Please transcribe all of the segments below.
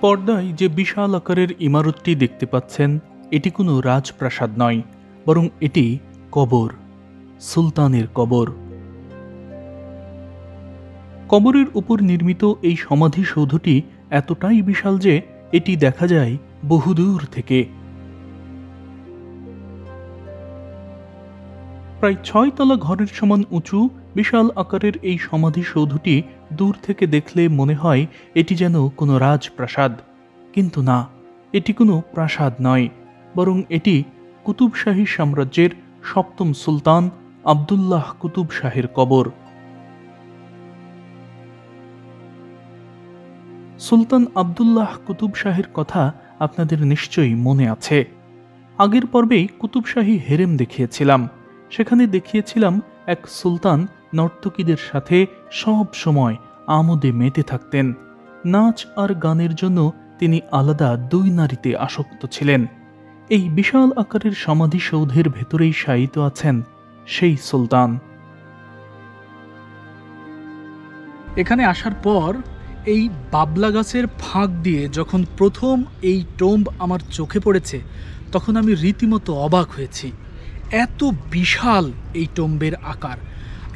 পর্দায় যে বিশাল আকারের ইমারতটি দেখতে পাচ্ছেন এটি কোনো রাজপ্রাসাদ নয়, বরং এটি কবর, সুলতানের কবর। কবরের উপর নির্মিত এই সমাধিসৌধটি এতটাই বিশাল যে এটি দেখা যায় বহুদূর থেকে। প্রায় 6 তলা ঘরের সমান উঁচু বিশাল আকারের এই সমাধিসৌধটি দূর থেকে দেখলে মনে হয় এটি যেন কোনো রাজপ্রাসাদ, কিন্তু না, এটি কোনো প্রাসাদ নয়, বরং এটি কুতুব শাহী সাম্রাজ্যের 7ম সুলতান আবদুল্লাহ কুতুব শাহের কবর। সুলতান আবদুল্লাহ কুতুব শাহের কথা আপনাদের নিশ্চয়ই মনে আছে। আগের পর্বেই কুতুব শাহী হেরেম দেখিয়েছিলাম। সেখানে দেখিয়েছিলাম এক সুলতান নর্তকীদের সাথে সব সময় আমোদে মেতে থাকতেন। নাচ আর গানের জন্য তিনি আলাদা 2 নারীতে আসক্ত ছিলেন। এই বিশাল আকারের সমাধিসৌধের ভেতরেই শায়িত আছেন সেই সুলতান। এখানে আসার পর এই বাবলা গাছের ফাঁক দিয়ে যখন প্রথম এই টোম্ব আমার চোখে পড়েছে, তখন আমি রীতিমতো অবাক হয়েছি। এত বিশাল এই টোম্বের আকার।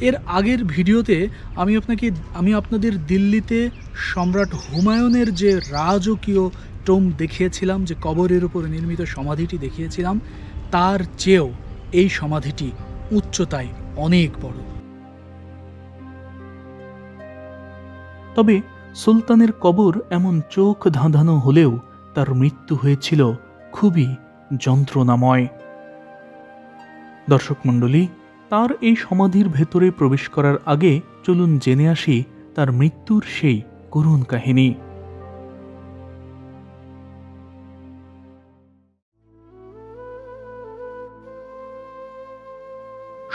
এর আগের ভিডিওতে আমি আপনাদের দিল্লিতে সম্রাট হুমায়ুনের যে রাজকীয় টোম্ব দেখিয়েছিলাম, যে কবরের উপর নির্মিত সমাধিটি দেখিয়েছিলাম, তার চেয়েও এই সমাধিটি উচ্চতায় অনেক বড়। তবে সুলতানের কবর এমন চোখ ধাঁধানো হলেও তার মৃত্যু হয়েছিল খুবই যন্ত্রণাময়। দর্শক মণ্ডলী, তার এই সমাধির ভেতরে প্রবেশ করার আগে চলুন জেনে আসি তার মৃত্যুর সেই করুণ কাহিনী।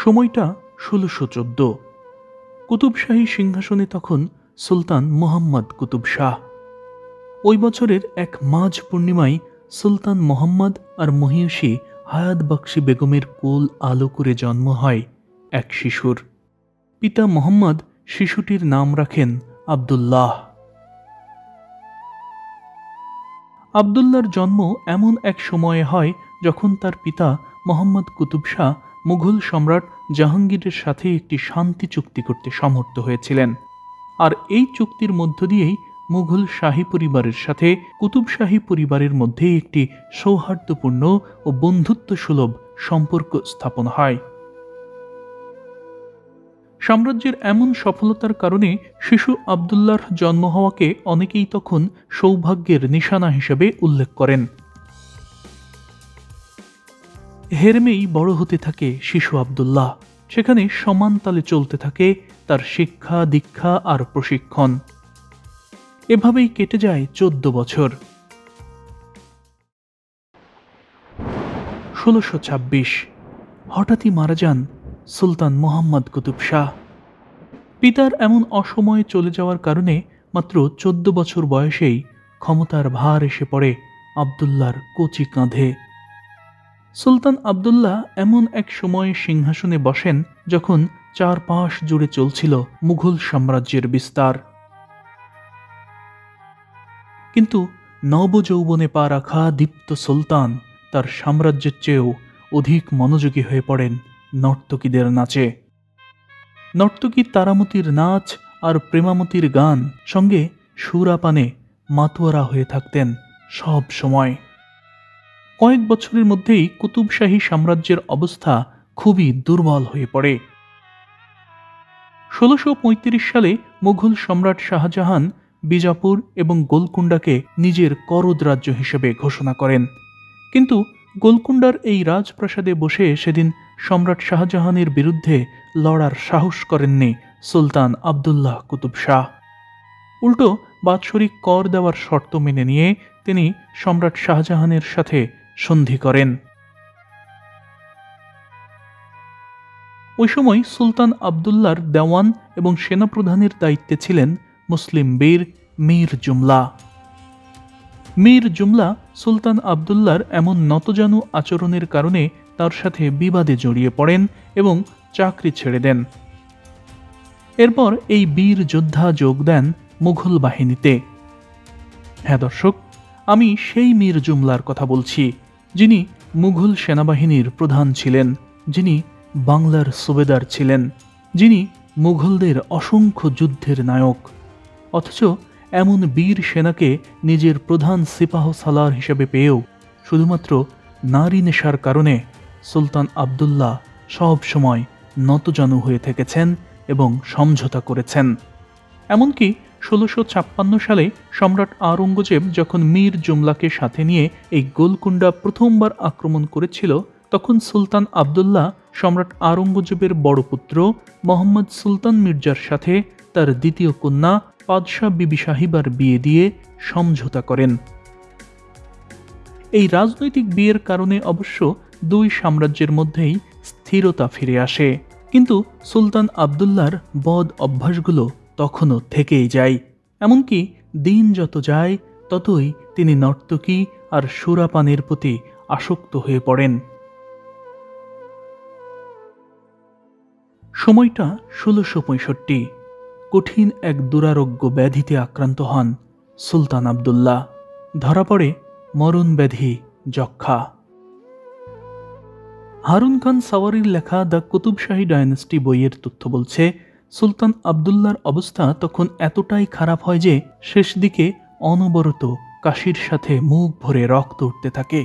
সময়টা 1614। কুতুব শাহী সিংহাসনে তখন সুলতান মুহাম্মদ কুতুব শাহ। ওই বছরের এক মাঝ পূর্ণিমায় সুলতান মোহাম্মদ আর মহিষী হায়াত বখশী বেগমের কোল আলো করে জন্ম হয় এক শিশুর। পিতা মোহাম্মদ শিশুটির নাম রাখেন আবদুল্লাহ। আবদুল্লাহর জন্ম এমন এক সময়ে হয় যখন তার পিতা মোহাম্মদ কুতুব শাহ মুঘল সম্রাট জাহাঙ্গীরের সাথে একটি শান্তি চুক্তি করতে সমর্থ হয়েছিলেন। আর এই চুক্তির মধ্য দিয়েই মুঘল শাহী পরিবারের সাথে কুতুব শাহী পরিবারের মধ্যে একটি সৌহার্দ্যপূর্ণ ও বন্ধুত্বসুলভ সম্পর্ক স্থাপন হয়। সাম্রাজ্যের এমন সফলতার কারণে শিশু আবদুল্লাহর জন্ম হওয়াকে অনেকেই তখন সৌভাগ্যের নিশানা হিসেবে উল্লেখ করেন। হেরেমেই বড় হতে থাকে শিশু আবদুল্লাহ। সেখানে সমান তালে চলতে থাকে তার শিক্ষা, দীক্ষা আর প্রশিক্ষণ। এভাবেই কেটে যায় 14 বছর। 1626 হঠাৎই মারা যান সুলতান মোহাম্মদ কুতুব শাহ। পিতার এমন অসময়ে চলে যাওয়ার কারণে মাত্র 14 বছর বয়সেই ক্ষমতার ভার এসে পড়ে আবদুল্লাহর কচি কাঁধে। সুলতান আবদুল্লাহ এমন এক সময়ে সিংহাসনে বসেন যখন চারপাশ জুড়ে চলছিল মুঘল সাম্রাজ্যের বিস্তার। কিন্তু নবযৌবনে পা রাখা দীপ্ত সুলতান তার সাম্রাজ্যের চেয়েও অধিক মনোযোগী হয়ে পড়েন নর্তকীদের নাচে। নর্তকী তারামতির নাচ আর প্রেমামতির গান, সঙ্গে সুরাপানে মাতোয়ারা হয়ে থাকতেন সব সময়। কয়েক বছরের মধ্যেই কুতুব শাহী সাম্রাজ্যের অবস্থা খুবই দুর্বল হয়ে পড়ে। 1635 সালে মুঘল সম্রাট শাহজাহান বিজাপুর এবং গোলকুন্ডাকে নিজের করদ রাজ্য হিসেবে ঘোষণা করেন। কিন্তু গোলকুন্ডার এই রাজপ্রাসাদে বসে সেদিন সম্রাট শাহজাহানের বিরুদ্ধে লড়ার সাহস করেননি সুলতান আবদুল্লাহ কুতুব শাহ। উল্টো বাৎসরিক কর দেওয়ার শর্ত মেনে নিয়ে তিনি সম্রাট শাহজাহানের সাথে সন্ধি করেন। ওই সময় সুলতান আবদুল্লাহর দেওয়ান এবং সেনাপ্রধানের দায়িত্বে ছিলেন মুসলিম বীর মীর জুমলা। মীর জুমলা সুলতান আবদুল্লাহর এমন নতজানু আচরণের কারণে তার সাথে বিবাদে জড়িয়ে পড়েন এবং চাকরি ছেড়ে দেন। এরপর এই বীর যোদ্ধা যোগ দেন মুঘল বাহিনীতে। হ্যাঁ দর্শক, আমি সেই মীর জুমলার কথা বলছি, যিনি মুঘল সেনাবাহিনীর প্রধান ছিলেন, যিনি বাংলার সুবেদার ছিলেন, যিনি মুঘলদের অসংখ্য যুদ্ধের নায়ক। অথচ এমন বীর সেনাকে নিজের প্রধান সিপাহ সালার হিসেবে পেয়েও শুধুমাত্র নারী নেশার কারণে সুলতান আবদুল্লাহ সব সময় নতজানু হয়ে থেকেছেন এবং সমঝোতা করেছেন। এমনকি ১৬৫৬ সালে সম্রাট আওরঙ্গজেব যখন মীর জুমলাকে সাথে নিয়ে এই গোলকুন্ডা প্রথমবার আক্রমণ করেছিল, তখন সুলতান আবদুল্লাহ সম্রাট আওরঙ্গজেবের বড় পুত্র মোহাম্মদ সুলতান মির্জার সাথে তার দ্বিতীয় কন্যা পাদশাহ বিবি সাহিবার বিয়ে দিয়ে সমঝোতা করেন। এই রাজনৈতিক বিয়ের কারণে অবশ্য দুই সাম্রাজ্যের মধ্যেই স্থিরতা ফিরে আসে, কিন্তু সুলতান আবদুল্লাহর বদ অভ্যাসগুলো তখনও থেকেই যায়। এমনকি দিন যত যায় ততই তিনি নর্তকী আর সুরাপানের প্রতি আসক্ত হয়ে পড়েন। সময়টা ১৬৬৫। কঠিন এক দুরারোগ্য ব্যাধিতে আক্রান্ত হন সুলতান আবদুল্লাহ। ধরা পড়ে মরণ ব্যাধি যক্ষা। হারুন খান সাওয়ারির লেখা দ্য কুতুবশাহী ডায়নেস্টি বইয়ের তথ্য বলছে, সুলতান আবদুল্লাহর অবস্থা তখন এতটাই খারাপ হয় যে শেষ দিকে অনবরত কাশির সাথে মুখ ভরে রক্ত উঠতে থাকে।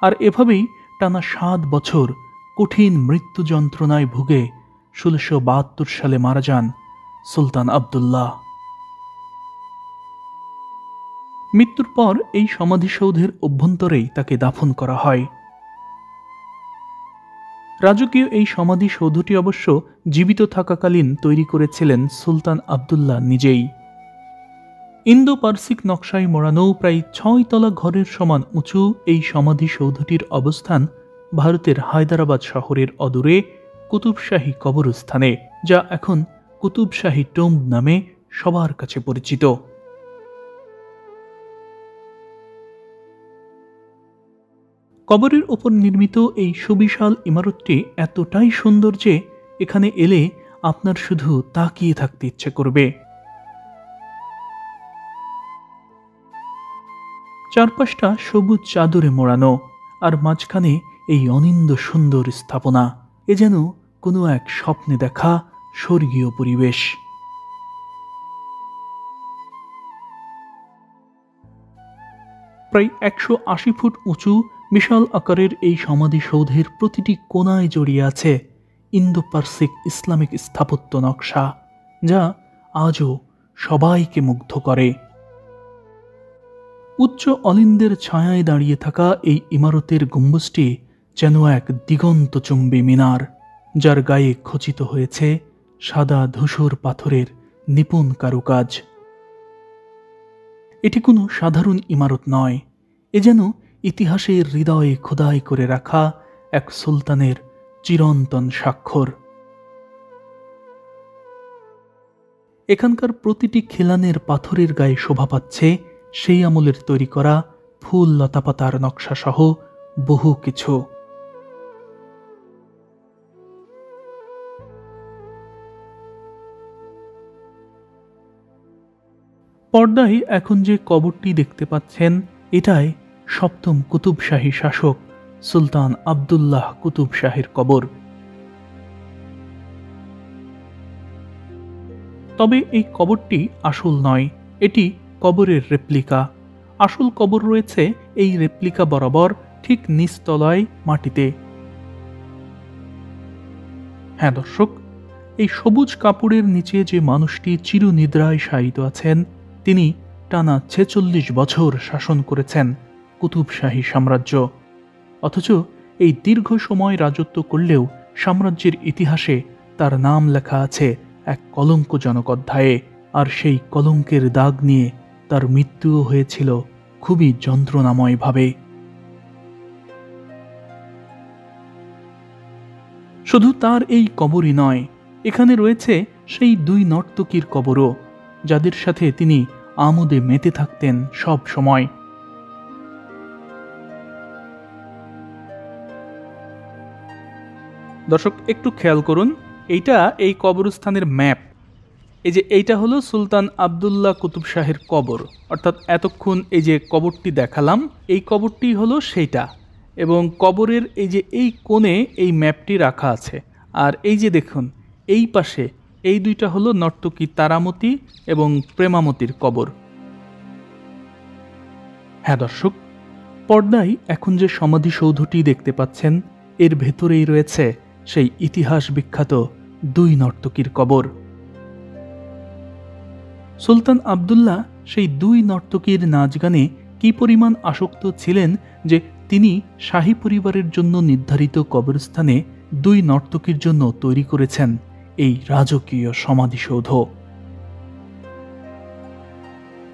আর এভাবেই টানা ৭ বছর কঠিন মৃত্যু যন্ত্রণায় ভুগে ১৬৭২ সালে মারা যান সুলতান আবদুল্লাহ। মৃত্যুর পর এই সমাধিসৌধের অভ্যন্তরেই তাকে দাফন করা হয়। রাজকীয় এই সমাধিসৌধটি অবশ্য জীবিত থাকাকালীন তৈরি করেছিলেন সুলতান আবদুল্লাহ নিজেই। ইন্দো পার্সিক নকশায় মোড়ানো প্রায় ৬ তলা ঘরের সমান উঁচু এই সমাধিসৌধটির অবস্থান ভারতের হায়দ্রাবাদ শহরের অদূরে কুতুবশাহী কবরস্থানে, যা এখন কুতুবশাহী টোম্ব নামে সবার কাছে পরিচিত। কবরের ওপর নির্মিত এই সুবিশাল ইমারতটি এতটাই সুন্দর যে এখানে এলে আপনার শুধু তাকিয়ে থাকতে ইচ্ছে করবে। চারপাশটা সবুজ চাদরে মোড়ানো, আর মাঝখানে এই অনিন্দ্য সুন্দর স্থাপনা। এ যেন কোনো এক স্বপ্নে দেখা স্বর্গীয় পরিবেশ। প্রায় ১৮০ ফুট উঁচু বিশাল আকারের এই সমাধিসৌধের প্রতিটি কোণায় জড়িয়ে আছে ইন্দো পার্সিক ইসলামিক স্থাপত্য নকশা, যা আজও সবাইকে মুগ্ধ করে। উচ্চ অলিন্দের ছায়ায় দাঁড়িয়ে থাকা এই ইমারতের গম্বুজটি যেন এক দিগন্তচুম্বী মিনার, যার গায়ে খচিত হয়েছে সাদা ধূসর পাথরের নিপুণ কারুকাজ। এটি কোনো সাধারণ ইমারত নয়, এ যেন ইতিহাসের হৃদয়ে খোদাই করে রাখা এক সুলতানের চিরন্তন স্বাক্ষর। এখানকার প্রতিটি খিলানের পাথরের গায়ে শোভা পাচ্ছে সেই আমলের তৈরি করা ফুল লতাপাতার নকশা সহ বহু কিছু। পর্দায় এখন যে কবরটি দেখতে পাচ্ছেন, এটাই সপ্তম কুতুবশাহী শাসক সুলতান আবদুল্লাহ কুতুব শাহের কবর। তবে এই কবরটি আসল নয়, এটি কবরের রেপ্লিকা। আসল কবর রয়েছে এই রেপ্লিকা বরাবর ঠিক নিচতলায় মাটিতে। হ্যাঁ দর্শক, এই সবুজ কাপড়ের নিচে যে মানুষটি চিরনিদ্রায় শায়িত আছেন, তিনি টানা ৪৬ বছর শাসন করেছেন কুতুবশাহী সাম্রাজ্য। অথচ এই দীর্ঘ সময় রাজত্ব করলেও সাম্রাজ্যের ইতিহাসে তার নাম লেখা আছে এক কলঙ্কজনক অধ্যায়ে, আর সেই কলঙ্কের দাগ নিয়ে তার মৃত্যুও হয়েছিল খুবই যন্ত্রণাময়ভাবে। শুধু তার এই কবরই নয়, এখানে রয়েছে সেই 2 নর্তকীর কবরও, যাদের সাথে তিনি আমোদে মেতে থাকতেন সব সময়। দর্শক একটু খেয়াল করুন, এইটা এই কবরস্থানের ম্যাপ। এই যে এইটা হলো সুলতান আবদুল্লাহ কুতুব শাহের কবর, অর্থাৎ এতক্ষণ এই যে কবরটি দেখালাম এই কবরটি হলো সেইটা, এবং কবরের এই যে এই কোণে এই ম্যাপটি রাখা আছে। আর এই যে দেখুন এই পাশে এই দুইটা হলো নর্তকী তারামতি এবং প্রেমামতির কবর। হ্যাঁ দর্শক, পর্দায় এখন যে সমাধিসৌধটি দেখতে পাচ্ছেন এর ভেতরেই রয়েছে সেই ইতিহাস বিখ্যাত দুই নর্তকীর কবর। সুলতান আবদুল্লাহ সেই দুই নর্তকীর নাচ গানে কি পরিমাণ আসক্ত ছিলেন যে তিনি শাহী পরিবারের জন্য নির্ধারিত কবরস্থানে দুই নর্তকীর জন্য তৈরি করেছেন এই রাজকীয় সমাধিসৌধ।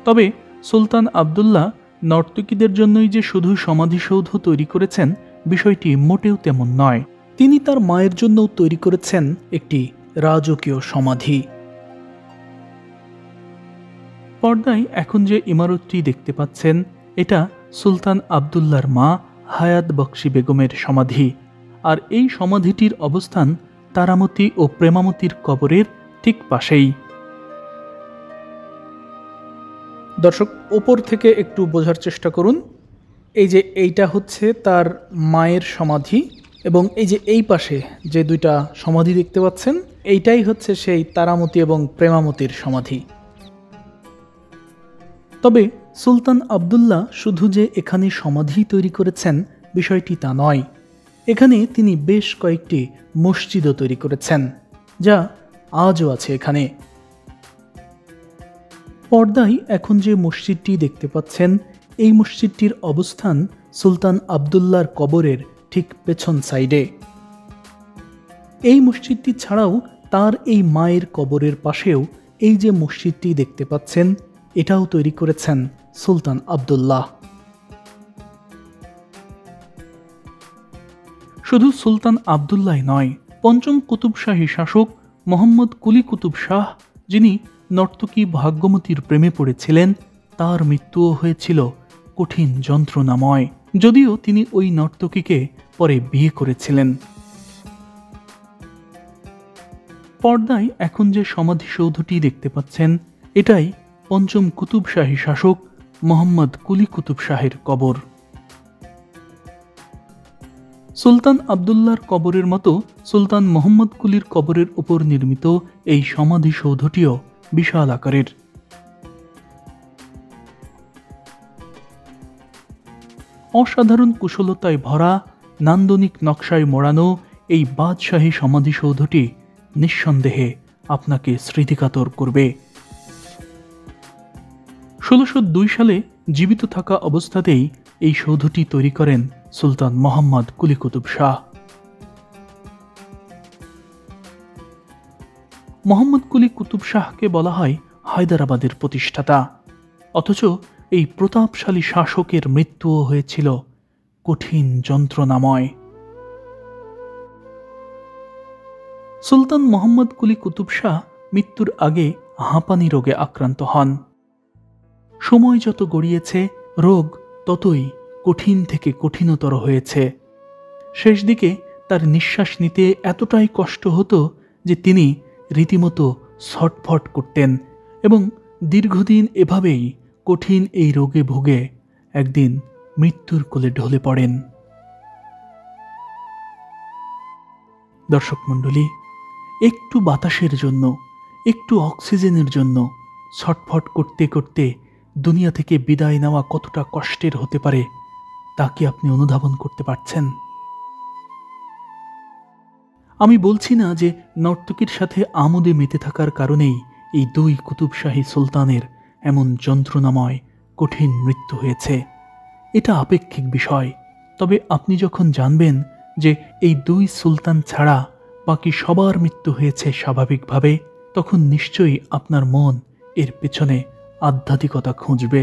তবে সুলতান আবদুল্লাহ নর্তকীদের জন্যই যে শুধু সমাধিসৌধ তৈরি করেছেন বিষয়টি মোটেও তেমন নয়। তিনি তার মায়ের জন্যও তৈরি করেছেন একটি রাজকীয় সমাধি। পর্দায় এখন যে ইমারতটি দেখতে পাচ্ছেন এটা সুলতান আবদুল্লাহর মা হায়াত বক্সি বেগমের সমাধি, আর এই সমাধিটির অবস্থান তারামতি ও প্রেমামতির কবরের ঠিক পাশেই। দর্শক, ওপর থেকে একটু বোঝার চেষ্টা করুন। এই যে এইটা হচ্ছে তার মায়ের সমাধি, এবং এই যে এই পাশে যে দুইটা সমাধি দেখতে পাচ্ছেন এইটাই হচ্ছে সেই তারামতি এবং প্রেমামতির সমাধি। তবে সুলতান আবদুল্লাহ শুধু যে এখানে সমাধি তৈরি করেছেন বিষয়টি তা নয়, এখানে তিনি বেশ কয়েকটি মসজিদও তৈরি করেছেন যা আজও আছে এখানে। পর্দায় এখন যে মসজিদটি দেখতে পাচ্ছেন এই মসজিদটির অবস্থান সুলতান আবদুল্লাহর কবরের ঠিক পেছন সাইডে। এই মসজিদটি ছাড়াও তার এই মায়ের কবরের পাশেও এই যে মসজিদটি দেখতে পাচ্ছেন এটাও তৈরি করেছেন সুলতান আবদুল্লাহ। শুধু সুলতান আবদুল্লাহ নয়, পঞ্চম কুতুব শাহী শাসক মোহাম্মদ কুলি কুতুব শাহ, যিনি নর্তকী ভাগ্যমতীর প্রেমে পড়েছিলেন, তার মৃত্যুও হয়েছিল কঠিন যন্ত্রণাময়, যদিও তিনি ওই নর্তকীকে পরে বিয়ে করেছিলেন। পর্দায় এখন যে সমাধিসৌধটি দেখতে পাচ্ছেন এটাই পঞ্চম কুতুব শাহী শাসক মোহাম্মদ কুলি কুতুব শাহের কবর। সুলতান আবদুল্লাহর কবরের মতো সুলতান মোহাম্মদ কুলির কবরের উপর নির্মিত এই সমাধিসৌধটিও বিশাল আকারের। অসাধারণ কুশলতায় ভরা, নান্দনিক নকশায় মোড়ানো এই বাদশাহী সমাধিসৌধটি নিঃসন্দেহে আপনাকে স্মৃতিকাতর করবে। ১৬০২ সালে জীবিত থাকা অবস্থাতেই এই সৌধটি তৈরি করেন সুলতান মোহাম্মদ কুলি কুতুব শাহ। মোহাম্মদ কুলি কুতুব শাহকে বলা হয় হায়দ্রাবাদের প্রতিষ্ঠাতা, অথচ এই প্রতাপশালী শাসকের মৃত্যুও হয়েছিল কঠিন যন্ত্রণাময়। সুলতান মোহাম্মদ কুলি কুতুব শাহ মৃত্যুর আগে হাঁপানি রোগে আক্রান্ত হন। সময় যত গড়িয়েছে রোগ ততই কঠিন থেকে কঠিনতর হয়েছে। শেষ দিকে তার নিঃশ্বাস নিতে এতটাই কষ্ট হতো যে তিনি রীতিমতো ছটফট করতেন এবং দীর্ঘদিন এভাবেই কঠিন এই রোগে ভুগে একদিন মৃত্যুর কোলে ঢলে পড়েন। দর্শক মণ্ডলী, একটু বাতাসের জন্য, একটু অক্সিজেনের জন্য ছটফট করতে করতে দুনিয়া থেকে বিদায় নেওয়া কতটা কষ্টের হতে পারে তা কি আপনি অনুধাবন করতে পারছেন? আমি বলছি না যে নর্তকীর সাথে আমোদে মেতে থাকার কারণেই এই দুই কুতুবশাহী সুলতানের এমন যন্ত্রণাময় কঠিন মৃত্যু হয়েছে। এটা আপেক্ষিক বিষয়। তবে আপনি যখন জানবেন যে এই দুই সুলতান ছাড়া বাকি সবার মৃত্যু হয়েছে স্বাভাবিকভাবে, তখন নিশ্চয়ই আপনার মন এর পেছনে আধ্যাত্মিকতা খুঁজবে।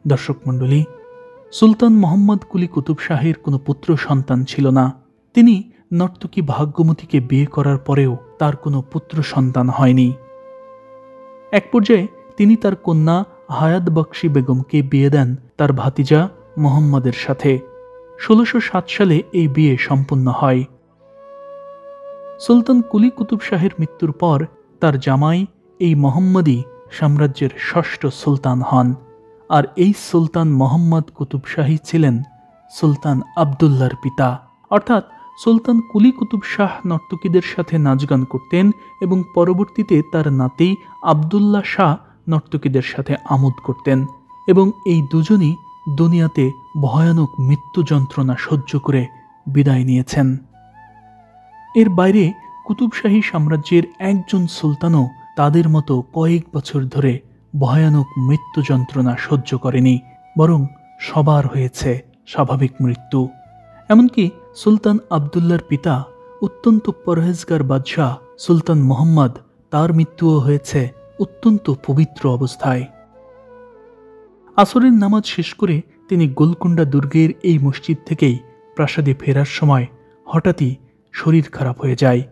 দর্শক মণ্ডলী, সুলতান মোহাম্মদ কুলি কুতুব শাহের কোনো পুত্র সন্তান ছিল না। তিনি নর্তকী ভাগ্যমতীকে বিয়ে করার পরেও তার কোনো পুত্র সন্তান হয়নি। এক পর্যায়ে তিনি তার কন্যা হায়াত বক্সি বেগমকে বিয়ে দেন তার ভাতিজা মোহাম্মদের সাথে। ১৬০৭ সালে এই বিয়ে সম্পন্ন হয়। সুলতান কুলি কুতুব শাহের মৃত্যুর পর তার জামাই এই মোহাম্মদী সাম্রাজ্যের ষষ্ঠ সুলতান হন। আর এই সুলতান মোহাম্মদ কুতুব শাহী ছিলেন সুলতান আবদুল্লাহর পিতা। অর্থাৎ সুলতান কুলি কুতুব শাহ নর্তকীদের সাথে নাচ গান করতেন এবং পরবর্তীতে তার নাতি আবদুল্লাহ শাহ নর্তকীদের সাথে আমোদ করতেন এবং এই দুজনই দুনিয়াতে ভয়ানক মৃত্যু যন্ত্রণা সহ্য করে বিদায় নিয়েছেন। এর বাইরে কুতুবশাহী সাম্রাজ্যের একজন সুলতানও তাদের মতো কয়েক বছর ধরে ভয়ানক মৃত্যু যন্ত্রণা সহ্য করেনি, বরং সবার হয়েছে স্বাভাবিক মৃত্যু। এমনকি সুলতান আবদুল্লাহর পিতা অত্যন্ত পরহেজগার বাদশাহ সুলতান মোহাম্মদ, তার মৃত্যুও হয়েছে অত্যন্ত পবিত্র অবস্থায়। আসরের নামাজ শেষ করে তিনি গোলকুন্ডা দুর্গের এই মসজিদ থেকেই প্রাসাদে ফেরার সময় হঠাৎই শরীর খারাপ হয়ে যায়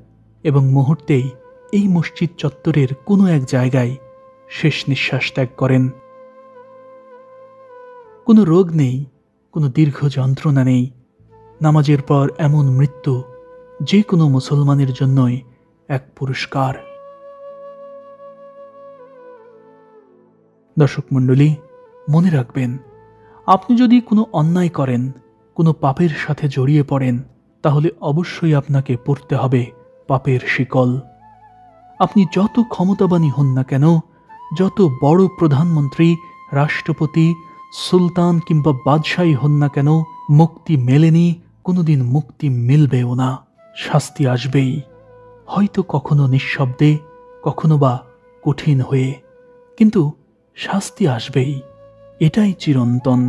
এবং মুহূর্তেই এই মসজিদ চত্বরের কোনো এক জায়গায় শেষ নিঃশ্বাস ত্যাগ করেন। কোনো রোগ নেই, কোনো দীর্ঘ যন্ত্রণা নেই। নামাজের পর এমন মৃত্যু যে কোনো মুসলমানের জন্যই এক পুরস্কার। দর্শক মণ্ডলী, মনে রাখবেন, আপনি যদি কোনো অন্যায় করেন, কোনো পাপের সাথে জড়িয়ে পড়েন, তাহলে অবশ্যই আপনাকে পড়তে হবে পাপের শিকল। আপনি যত ক্ষমতাবানই হন না কেন, যত বড় প্রধানমন্ত্রী, রাষ্ট্রপতি, সুলতান কিংবা বাদশাহী হন না কেন, মুক্তি মেলেনি, কোনোদিন মুক্তি মিলবেও না। শাস্তি আসবেই, হয়তো কখনো নিঃশব্দে, কখনো বা কঠিন হয়ে, কিন্তু শাস্তি আসবেই। এটাই চিরন্তন।